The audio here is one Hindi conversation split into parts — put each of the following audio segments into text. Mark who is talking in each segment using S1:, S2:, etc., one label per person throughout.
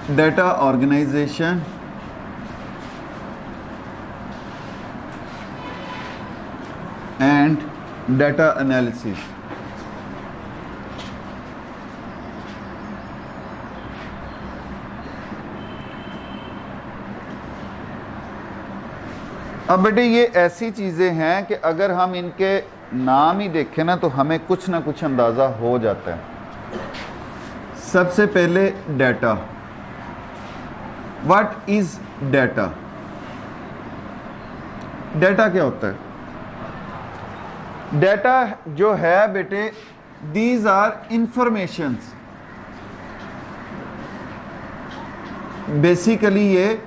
S1: data organization and data analysis. अब बेटे ये ऐसी चीज़ें हैं कि अगर हम इनके नाम ही देखें ना तो हमें कुछ ना कुछ अंदाज़ा हो जाता है। सबसे पहले data. What is data? Data क्या होता है? डाटा जो है बेटे, दीज आर इंफॉर्मेशंस। बेसिकली ये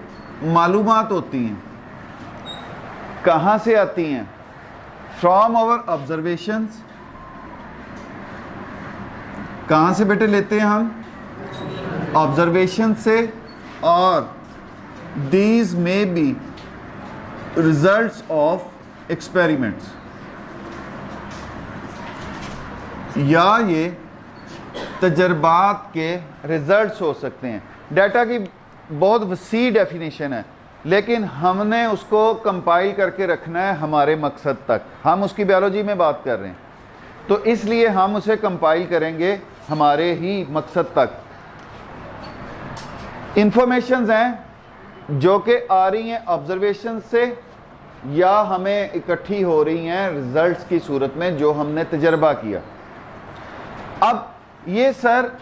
S1: मालूमात होती हैं। कहाँ से आती हैं? From our observations. कहाँ से बेटे लेते हैं हम? ऑब्जर्वेशन से। और these may be results of experiments, या ये तजर्बात के रिजल्ट्स हो सकते हैं। डाटा की बहुत वसी डेफिनेशन है, लेकिन हमने उसको कंपाइल करके रखना है हमारे मकसद तक। हम उसकी बायोलॉजी में बात कर रहे हैं, तो इसलिए हम उसे कंपाइल करेंगे हमारे ही मकसद तक। इंफॉर्मेशंस हैं जो कि आ रही हैं ऑब्जर्वेशन से, या हमें इकट्ठी हो रही हैं रिजल्ट्स की सूरत में जो हमने तजर्बा किया। अब ये सर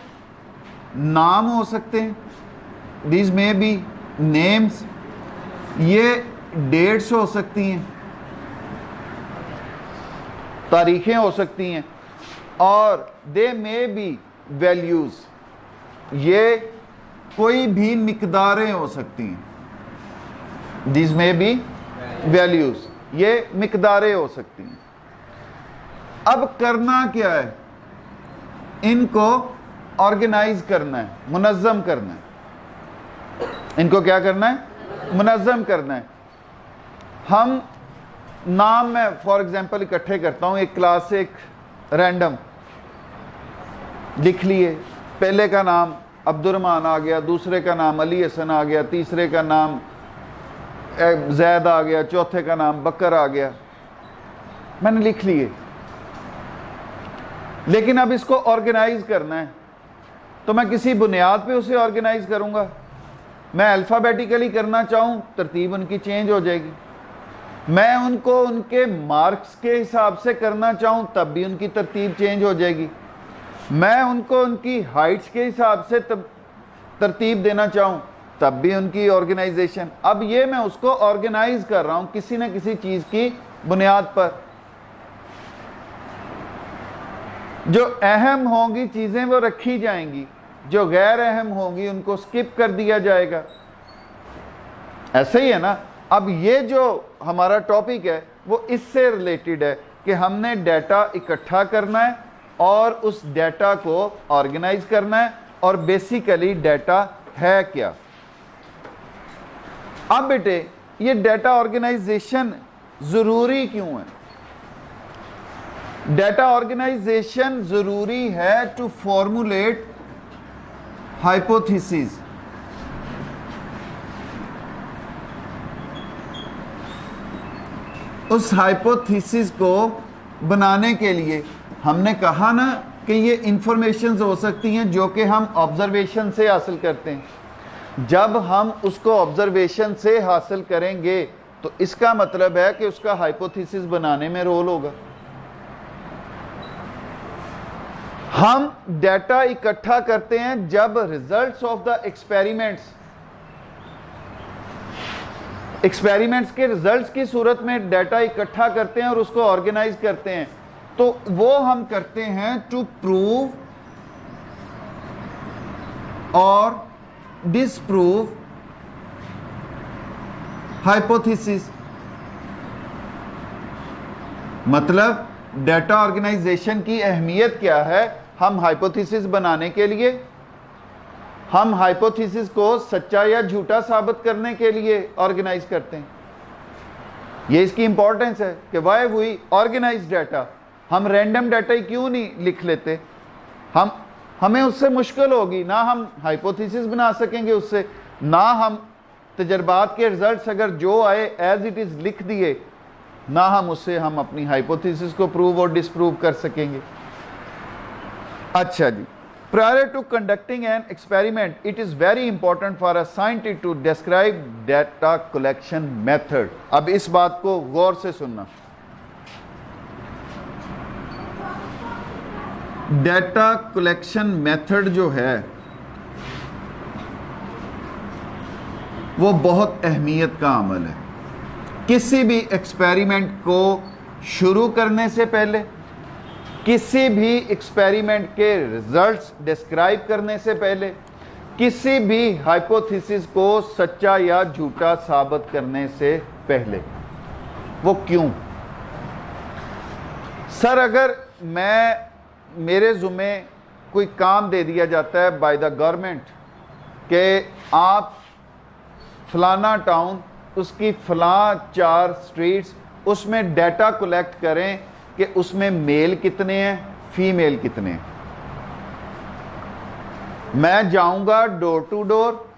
S1: नाम हो सकते हैं, दीज मे बी नेम्स। ये डेट्स हो सकती हैं, तारीखें हो सकती हैं, और दे मे बी वैल्यूज। ये कोई भी मिकदारें हो सकती हैं। दिस मे बी वैल्यूज, ये मिकदारें हो सकती हैं। अब करना क्या है? इनको ऑर्गेनाइज करना है, मुनज़्ज़म करना है। इनको क्या करना है? मुनज़्ज़म करना है। हम नाम में फॉर एग्जांपल इकट्ठे करता हूँ, एक क्लास से एक रैंडम लिख लिए। पहले का नाम अब्दुर्रहमान आ गया, दूसरे का नाम अली हसन आ गया, तीसरे का नाम जैद आ गया, चौथे का नाम बकर आ गया। मैंने लिख लिए, लेकिन अब इसको ऑर्गेनाइज करना है, तो मैं किसी बुनियाद पे उसे ऑर्गेनाइज करूंगा। मैं अल्फ़ाबेटिकली करना चाहूं, तरतीब उनकी चेंज हो जाएगी। मैं उनको उनके मार्क्स के हिसाब से करना चाहूं, तब भी उनकी तरतीब चेंज हो जाएगी। मैं उनको उनकी हाइट्स के हिसाब से तरतीब देना चाहूं, तब भी उनकी ऑर्गेनाइजेशन। अब ये मैं उसको ऑर्गेनाइज कर रहा हूं किसी न किसी चीज की बुनियाद पर। जो अहम होंगी चीजें वो रखी जाएंगी, जो गैर अहम होंगी उनको स्किप कर दिया जाएगा। ऐसे ही है ना। अब ये जो हमारा टॉपिक है वो इससे रिलेटेड है कि हमने डाटा इकट्ठा करना है और उस डाटा को ऑर्गेनाइज करना है। और बेसिकली डाटा है क्या? अब बेटे ये डाटा ऑर्गेनाइजेशन जरूरी क्यों है? डाटा ऑर्गेनाइजेशन जरूरी है टू फॉर्मुलेट हाइपोथेसिस। उस हाइपोथेसिस को बनाने के लिए हमने कहा ना कि ये इंफॉर्मेशंस हो सकती हैं जो कि हम ऑब्जर्वेशन से हासिल करते हैं। जब हम उसको ऑब्जर्वेशन से हासिल करेंगे तो इसका मतलब है कि उसका हाइपोथेसिस बनाने में रोल होगा। हम डाटा इकट्ठा करते हैं जब रिजल्ट्स ऑफ द एक्सपेरिमेंट्स के रिजल्ट्स की सूरत में डाटा इकट्ठा करते हैं और उसको ऑर्गेनाइज करते हैं। तो वो हम करते हैं टू प्रूव और डिसप्रूव हाइपोथेसिस। मतलब डाटा ऑर्गेनाइजेशन की अहमियत क्या है? हम हाइपोथेसिस बनाने के लिए, हम हाइपोथेसिस को सच्चा या झूठा साबित करने के लिए ऑर्गेनाइज करते हैं। ये इसकी इंपॉर्टेंस है कि वाई वी ऑर्गेनाइज डाटा। हम रैंडम डाटा ही क्यों नहीं लिख लेते? हमें उससे मुश्किल होगी, ना हम हाइपोथेसिस बना सकेंगे उससे, ना हम तजर्बात के रिजल्ट्स अगर जो आए एज इट इज़ लिख दिए, ना हम उससे हम अपनी हाइपोथेसिस को प्रूव और डिसप्रूव कर सकेंगे। अच्छा जी, prior to conducting an experiment it is very important for a scientist to describe data collection method। अब इस बात को गौर से सुनना। डेटा कलेक्शन मेथड जो है वो बहुत अहमियत का अमल है। किसी भी एक्सपेरिमेंट को शुरू करने से पहले, किसी भी एक्सपेरिमेंट के रिजल्ट्स डिस्क्राइब करने से पहले, किसी भी हाइपोथेसिस को सच्चा या झूठा साबित करने से पहले। वो क्यों? सर अगर मेरे ज़ुम्मे कोई काम दे दिया जाता है बाय द गवर्नमेंट कि आप फलाना टाउन, उसकी फलां 4 स्ट्रीट्स, उसमें डाटा कलेक्ट करें कि उसमें मेल कितने हैं, फीमेल कितने हैं। मैं जाऊंगा डोर टू डोर,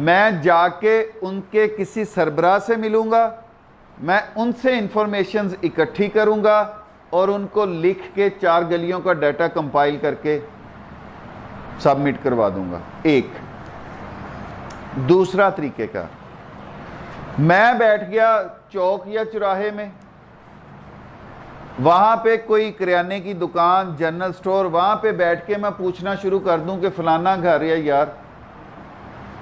S1: मैं जाके उनके किसी सरबराह से मिलूंगा, मैं उनसे इंफॉर्मेशंस इकट्ठी करूंगा और उनको लिख के 4 गलियों का डाटा कंपाइल करके सबमिट करवा दूंगा। एक दूसरा तरीके का, मैं बैठ गया चौक या चौराहे में, वहाँ पे कोई किराने की दुकान, जनरल स्टोर, वहाँ पे बैठ के मैं पूछना शुरू कर दूं कि फलाना घर है यार,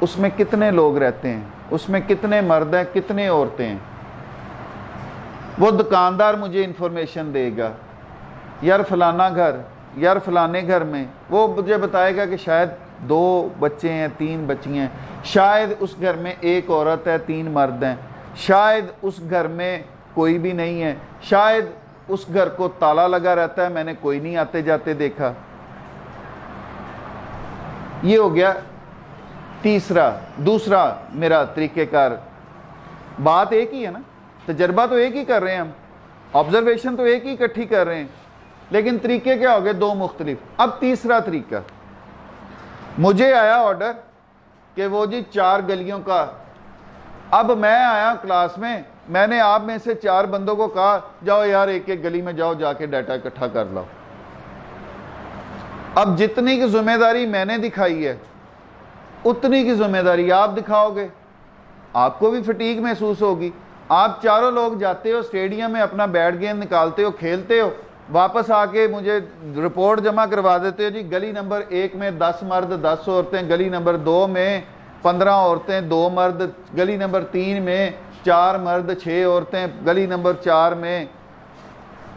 S1: उसमें कितने लोग रहते हैं, उसमें कितने मर्द हैं, कितने औरतें हैं। वो दुकानदार मुझे इंफॉर्मेशन देगा, यार फलाना घर, यार फलाने घर में, वो मुझे बताएगा कि शायद 2 बच्चे हैं, 3 बच्चियाँ हैं, शायद उस घर में 1 औरत है, 3 मर्द हैं, शायद उस घर में कोई भी नहीं है, शायद उस घर को ताला लगा रहता है, मैंने कोई नहीं आते जाते देखा। ये हो गया दूसरा मेरा तरीक़ेकार। बात एक ही है ना, तजर्बा तो एक ही कर रहे हैं हम, ऑब्जर्वेशन तो एक ही इकट्ठी कर रहे हैं, लेकिन तरीके क्या हो गए 2 मुख्तलिफ। अब तीसरा तरीका, मुझे आया ऑर्डर कि वो जी 4 गलियों का, अब मैं आया क्लास में, मैंने आप में से 4 बंदों को कहा जाओ यार एक एक गली में जाओ, जाके डाटा इकट्ठा कर लो। अब जितनी की जिम्मेदारी मैंने दिखाई है उतनी की जिम्मेदारी आप दिखाओगे, आपको भी फटीग महसूस होगी। आप चारों लोग जाते हो स्टेडियम में, अपना बैट गेंद निकालते हो, खेलते हो, वापस आके मुझे रिपोर्ट जमा करवा देते हो जी गली नंबर 1 में 10 मर्द 10 औरतें, गली नंबर 2 में 15 औरतें 2 मर्द, गली नंबर 3 में 4 मर्द 6 औरतें, गली नंबर 4 में।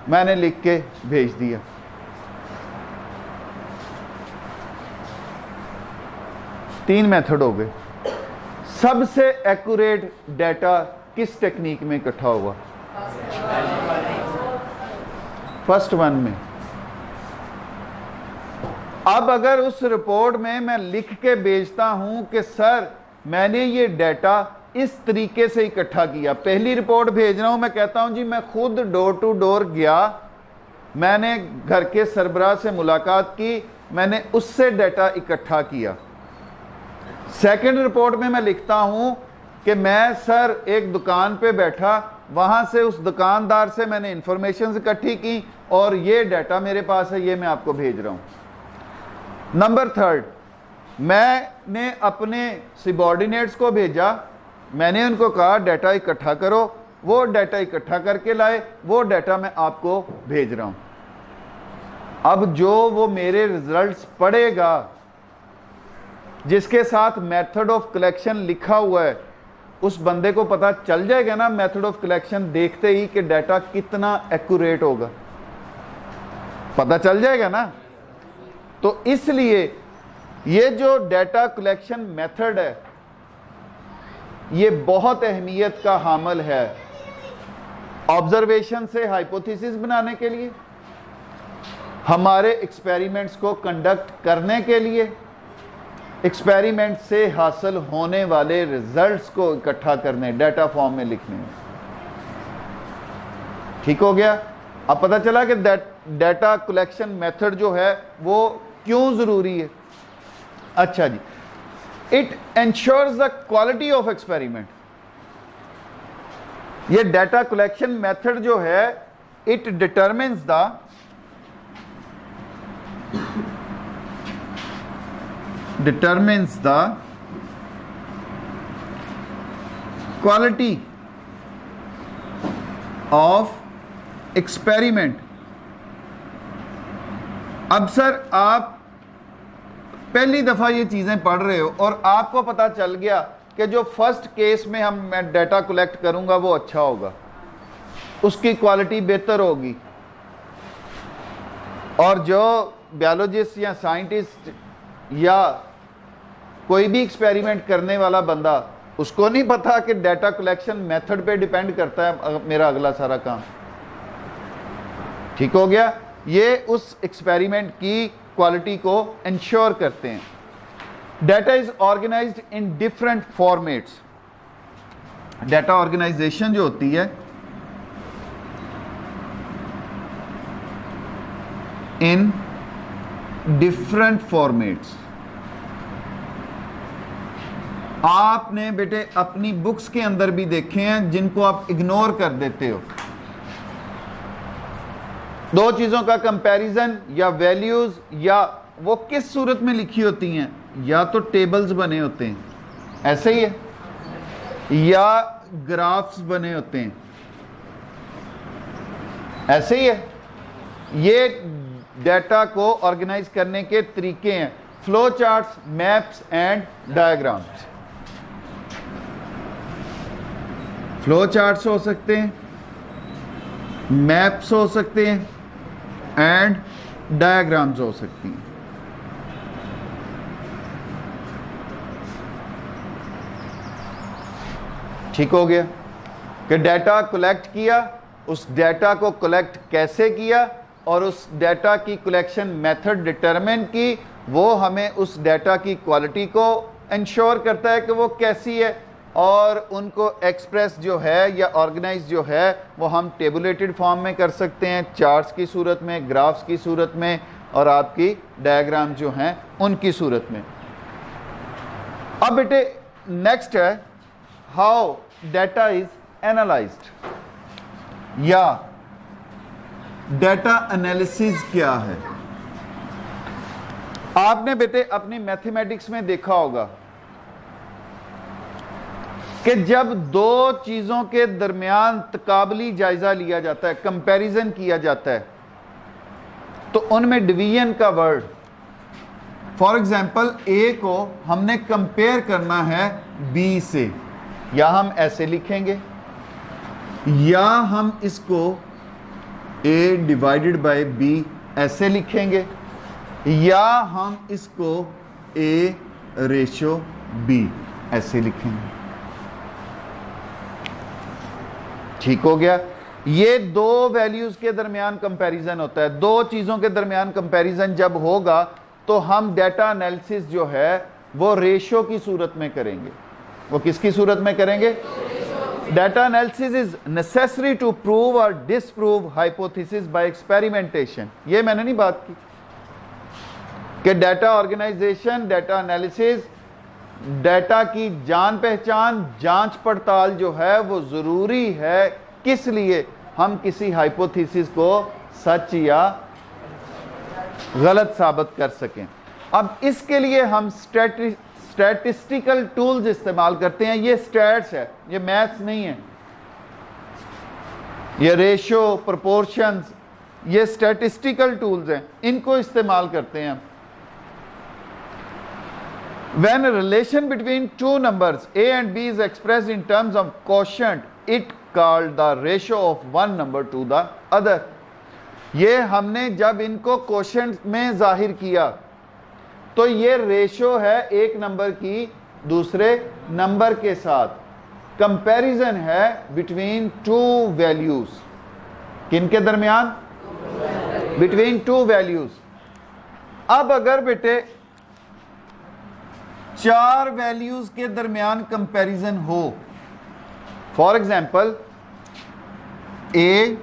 S1: मैंने लिख के भेज दिया। तीन मेथड हो गए। सबसे एक्यूरेट डाटा किस टेक्निक में इकट्ठा हुआ? फर्स्ट वन में। अब अगर उस रिपोर्ट में मैं लिख के भेजता हूं कि सर मैंने ये डाटा इस तरीके से इकट्ठा किया, पहली रिपोर्ट भेज रहा हूं, मैं कहता हूं जी मैं खुद डोर टू डोर गया, मैंने घर के सरबराह से मुलाकात की, मैंने उससे डाटा इकट्ठा किया। सेकंड रिपोर्ट में मैं लिखता हूं कि मैं सर एक दुकान पे बैठा, वहां से उस दुकानदार से मैंने इंफॉर्मेशन इकट्ठी की और ये डाटा मेरे पास है, ये मैं आपको भेज रहा हूं। नंबर थर्ड, मैंने अपने सबॉर्डिनेट्स को भेजा, मैंने उनको कहा डाटा इकट्ठा करो, वो डाटा इकट्ठा करके लाए, वो डाटा मैं आपको भेज रहा हूं। अब जो वो मेरे रिजल्ट्स पढ़ेगा, जिसके साथ मेथड ऑफ कलेक्शन लिखा हुआ है, उस बंदे को पता चल जाएगा ना मेथड ऑफ कलेक्शन देखते ही कि डाटा कितना एक्यूरेट होगा, पता चल जाएगा ना। तो इसलिए ये जो डाटा कलेक्शन मेथड है ये बहुत अहमियत का हामिल है ऑब्जर्वेशन से हाइपोथेसिस बनाने के लिए, हमारे एक्सपेरिमेंट्स को कंडक्ट करने के लिए, एक्सपेरिमेंट से हासिल होने वाले रिजल्ट्स को इकट्ठा करने, डाटा फॉर्म में लिखने में। ठीक हो गया? अब पता चला कि डाटा कलेक्शन मेथड जो है वो क्यों ज़रूरी है? अच्छा जी, it ensures the quality of experiment. ये डाटा कलेक्शन मेथड जो है, it determines the quality of experiment. अब सर आप पहली दफा ये चीजें पढ़ रहे हो और आपको पता चल गया कि जो फर्स्ट केस में मैं डाटा कलेक्ट करूंगा वो अच्छा होगा, उसकी क्वालिटी बेहतर होगी, और जो बायोलॉजिस्ट या साइंटिस्ट या कोई भी एक्सपेरिमेंट करने वाला बंदा, उसको नहीं पता कि डाटा कलेक्शन मेथड पे डिपेंड करता है मेरा अगला सारा काम। ठीक हो गया? ये उस एक्सपेरिमेंट की क्वालिटी को इंश्योर करते हैं। Data is organised in different formats. Data organisation जो होती है इन डिफरेंट फॉर्मेट्स। आपने बेटे अपनी बुक्स के अंदर भी देखे हैं जिनको आप इग्नोर कर देते हो। दो चीजों का कंपैरिजन या वैल्यूज, या वो किस सूरत में लिखी होती हैं, या तो टेबल्स बने होते हैं, ऐसे ही है, या ग्राफ्स बने होते हैं, ऐसे ही है। ये डाटा को ऑर्गेनाइज करने के तरीके हैं, flow charts, maps and diagrams. Flow charts हो सकते हैं, मैप्स हो सकते हैं एंड डायग्राम्स हो सकती हैं। ठीक हो गया कि डाटा कलेक्ट किया, उस डाटा को कलेक्ट कैसे किया और उस डाटा की कलेक्शन मेथड डिटरमिन की, वो हमें उस डाटा की क्वालिटी को इंश्योर करता है कि वो कैसी है, और उनको एक्सप्रेस जो है या ऑर्गेनाइज जो है वो हम टेबुलेटेड फॉर्म में कर सकते हैं, चार्ट्स की सूरत में, ग्राफ्स की सूरत में, और आपकी डायग्राम जो हैं उनकी सूरत में। अब बेटे नेक्स्ट है हाउ डाटा इज एनालाइज्ड, या डाटा एनालिसिस क्या है। आपने बेटे अपनी मैथमेटिक्स में देखा होगा कि जब दो चीजों के दरमियान तकाबली जायजा लिया जाता है, कंपैरिजन किया जाता है, तो उनमें डिवीजन का वर्ड, फॉर एग्जाम्पल ए को हमने कंपेयर करना है बी से, या हम ऐसे लिखेंगे, या हम इसको ए डिवाइडेड बाय बी ऐसे लिखेंगे, या हम इसको ए रेशो बी ऐसे लिखेंगे। ठीक हो गया? ये दो वैल्यूज के दरमियान कंपैरिजन होता है। दो चीजों के दरमियान कंपैरिजन जब होगा तो हम डाटा एनालिसिस जो है वो रेशो की सूरत में करेंगे। वो किसकी सूरत में करेंगे? Data analysis is necessary to prove और डिसप्रूव हाइपोथेसिस बाय एक्सपेरिमेंटेशन। ये मैंने नहीं बात की कि data organisation, data analysis, data की जान पहचान, जांच पड़ताल जो है वो जरूरी है। किस लिए? हम किसी हाइपोथेसिस को सच या गलत साबित कर सकें। अब इसके लिए हम स्टैटिस्टिकल टूल्स इस्तेमाल करते हैं। ये स्टैट्स है, ये मैथ्स नहीं है। ये रेशो, प्रोपोर्शंस, ये स्टैटिस्टिकल टूल्स हैं, इनको इस्तेमाल करते हैं। When a relation between two numbers A and B is expressed in terms of quotient, it called the ratio of one number to the other. ये हमने जब इनको क्वोशंट में जाहिर किया तो ये रेशो है एक नंबर की दूसरे नंबर के साथ। कंपैरिजन है बिटवीन टू वैल्यूज। किन के दरमियान? Between two values. अब अगर बेटे चार वैल्यूज के दरमियान कंपैरिजन हो, for example A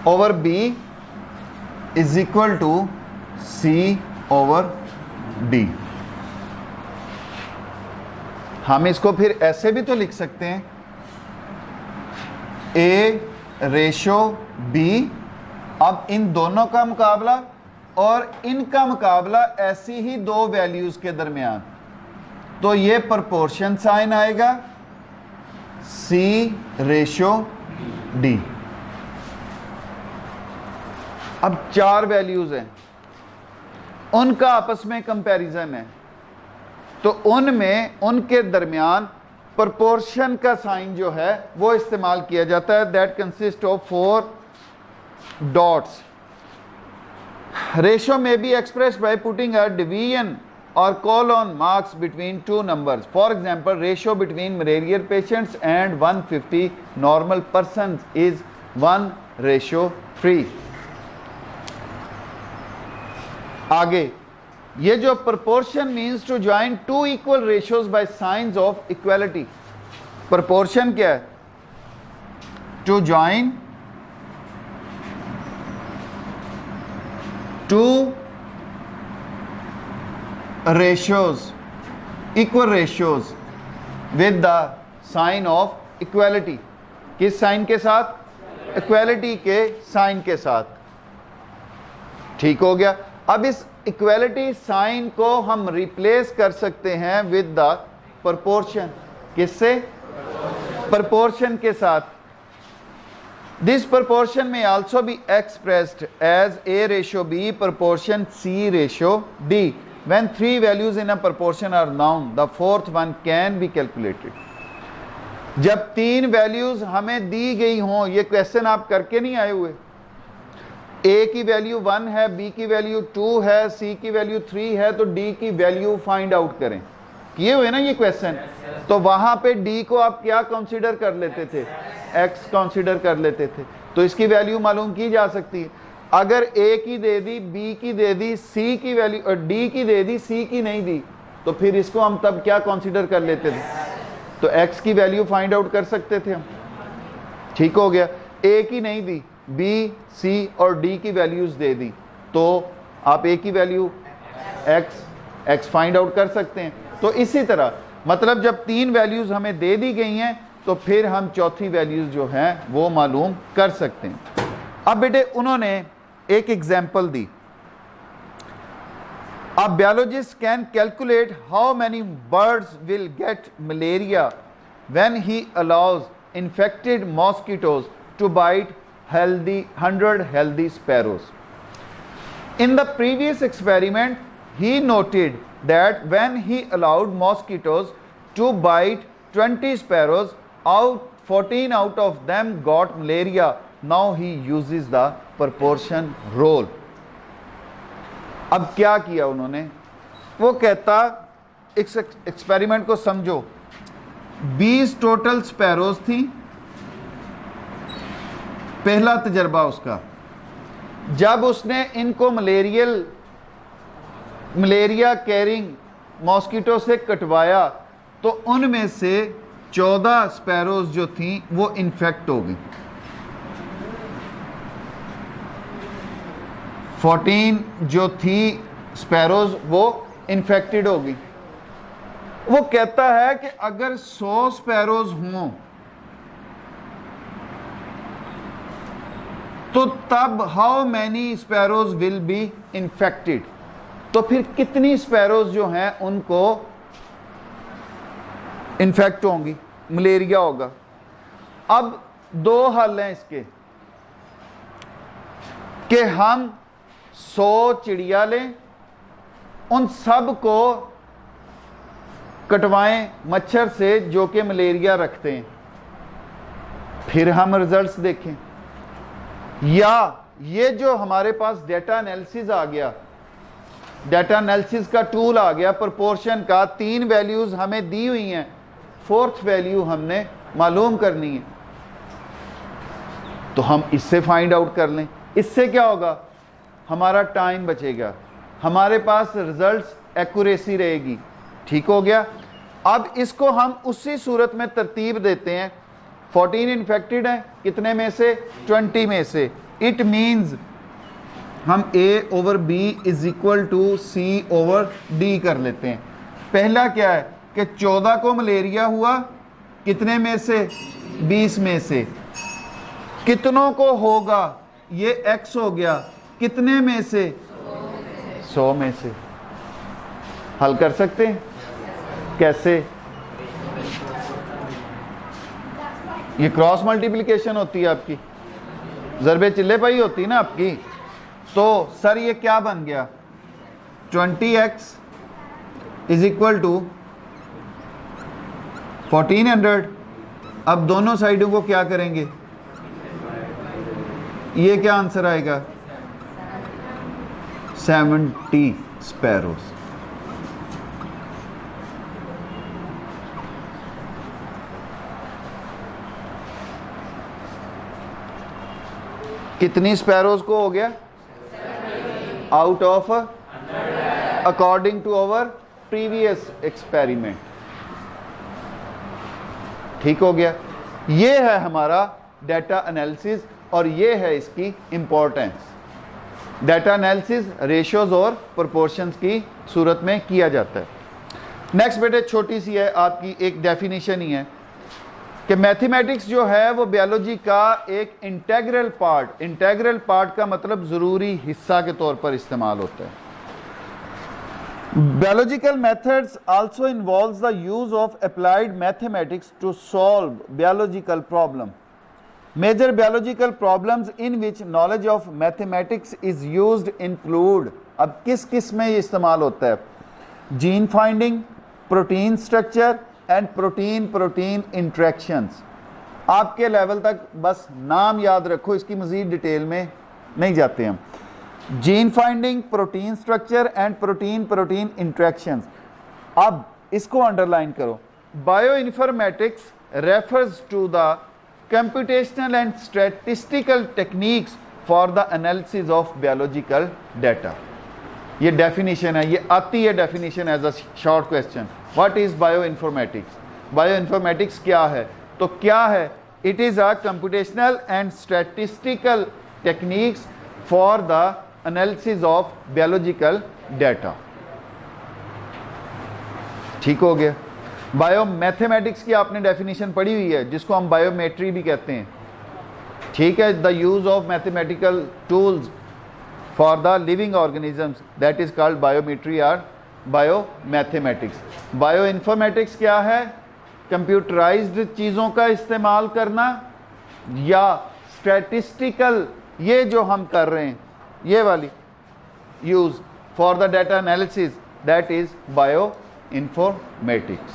S1: over B is equal to C over D. हम इसको फिर ऐसे भी तो लिख सकते हैं, ए रेशो बी। अब इन दोनों का मुकाबला और इनका मुकाबला ऐसी ही दो वैल्यूज के दरमियान, तो ये प्रोपोर्शन साइन आएगा सी रेशो डी। अब चार वैल्यूज हैं, उनका आपस में कंपैरिजन है, तो उनमें उनके दरमियान प्रोपोर्शन का साइन जो है वो इस्तेमाल किया जाता है। That consist of 4 dots. Ratio may be expressed by putting a division or colon marks between two numbers. For example, ratio between malaria patients and 150 normal persons is 1:3। आगे, ये जो proportion means to join two equal ratios by signs of equality। proportion क्या है? To join two ratios, equal ratios with the sign of equality। किस साइन के साथ? इक्वालिटी के साइन के साथ। ठीक हो गया। अब इस इक्वालिटी साइन को हम रिप्लेस कर सकते हैं विद द प्रोपोर्शन। किससे? प्रोपोर्शन के साथ। This proportion may also be expressed as A ratio B proportion C ratio D. When three values in a proportion are known, the fourth one can be calculated। जब तीन वैल्यूज हमें दी गई हों, ये क्वेश्चन आप करके नहीं आए हुए, ए की वैल्यू 1 है, बी की वैल्यू 2 है, सी की वैल्यू 3 है, तो डी की वैल्यू फाइंड आउट करें। किए हुए ना ये क्वेश्चन। तो वहां पे डी को आप क्या कंसीडर कर लेते थे? एक्स कंसीडर कर लेते थे। तो इसकी वैल्यू मालूम की जा सकती है। अगर ए की दे दी, बी की दे दी, सी की वैल्यू और डी की दे दी, सी की नहीं दी, तो फिर इसको हम तब क्या कंसीडर कर लेते थे? तो एक्स की वैल्यू फाइंड आउट कर सकते थे हम। ठीक हो गया। ए की नहीं दी, बी, सी और डी की वैल्यूज दे दी, तो आप ए की वैल्यू एक्स फाइंड आउट कर सकते हैं। तो इसी तरह मतलब जब तीन वैल्यूज हमें दे दी गई हैं, तो फिर हम चौथी वैल्यूज जो हैं वो मालूम कर सकते हैं। अब बेटे उन्होंने एक example the. A biologist can calculate how many birds will get malaria when he allows infected mosquitoes to bite 100 healthy sparrows. In the previous experiment, he noted that when he allowed mosquitoes to bite 20 sparrows, 14 out of them got malaria. Now he uses the proportion rule। अब क्या किया उन्होंने? वो कहता, इस एक्सपेरिमेंट को समझो। 20 टोटल स्पैरोज थी, पहला तजर्बा उसका। जब उसने इनको मलेरिया कैरिंग मॉस्किटो से कटवाया, तो उनमें से 14 स्पैरोज जो थी वो इन्फेक्ट हो गई। 14 जो थी स्पैरोज वो इन्फेक्टेड हो गई। वो कहता है कि अगर 100 स्पैरोज हों तो तब how many sparrows will be infected, तो फिर कितनी स्पैरोज जो हैं उनको इन्फेक्ट होंगी, मलेरिया होगा। अब दो हल हैं इसके कि हम 100 चिड़िया लें, उन सब को कटवाएं मच्छर से जो कि मलेरिया रखते हैं, फिर हम रिजल्ट्स देखें। या ये जो हमारे पास डेटा एनालिसिस आ गया, डेटा एनालिसिस का टूल आ गया प्रोपोर्शन का, 3 वैल्यूज हमें दी हुई हैं, 4th वैल्यू हमने मालूम करनी है, तो हम इससे फाइंड आउट कर लें। इससे क्या होगा? हमारा टाइम बचेगा, हमारे पास रिजल्ट्स एक्यूरेसी रहेगी। ठीक हो गया। अब इसको हम उसी सूरत में तरतीब देते हैं। 14 इन्फेक्टेड हैं, कितने में से? 20 में से। इट मीन्स हम a over b is equal to c over d कर लेते हैं। पहला क्या है कि 14 को मलेरिया हुआ, कितने में से? 20 में से। कितनों को होगा? ये x हो गया, कितने में से? 100 में से। हल कर सकते हैं? कैसे? ये क्रॉस मल्टीप्लिकेशन होती है आपकी, ज़रबे चिल्ले पाई होती है ना आपकी। तो सर ये क्या बन गया? 20x is equal to 1400। अब दोनों साइडों को क्या करेंगे? ये क्या आंसर आएगा? 70 स्पैरोज। कितनी स्पैरोज को हो गया? Out of, according to our previous experiment. ठीक हो गया। ये है हमारा डाटा एनालिसिस और ये है इसकी इंपॉर्टेंस। डाटा एनालिसिस रेशियोज और प्रोपोर्शंस की सूरत में किया जाता है। नेक्स्ट बेटे छोटी सी है आपकी, एक डेफिनेशन ही है कि मैथमेटिक्स जो है वो बायोलॉजी का एक इंटेग्रल पार्ट का मतलब ज़रूरी हिस्सा के तौर पर इस्तेमाल होता है। Biological methods also involves the use of applied mathematics to solve biological problem. Major biological problems in which knowledge of mathematics is used include, अब किस किस में ये इस्तेमाल होता है? Gene finding, protein structure and protein interactions. आपके लेवल तक बस नाम याद रखो, इसकी मज़ीद डिटेल में नहीं जाते हम। Gene finding, protein structure and protein interactions. अब इसको अंडरलाइन करो। Bioinformatics refers to the computational and statistical techniques for the analysis of biological data. ये डेफिनेशन है, ये आती है definition as a short question. What is bioinformatics? Bioinformatics क्या है? तो क्या है? It is a computational and statistical techniques for the analysis of biological data. ठीक हो गया। बायो मैथमेटिक्स की आपने डेफिनेशन पढ़ी हुई है, जिसको हम बायोमेट्री भी कहते हैं। ठीक है, the use of mathematical tools for the living organisms, that is called biometry और बायोमैथमेटिक्स। बायो इन्फॉर्मेटिक्स क्या है? कंप्यूटराइज्ड चीज़ों का इस्तेमाल करना या स्टैटिस्टिकल, ये जो हम कर रहे हैं ये वाली use for the data analysis, that is bio informatics.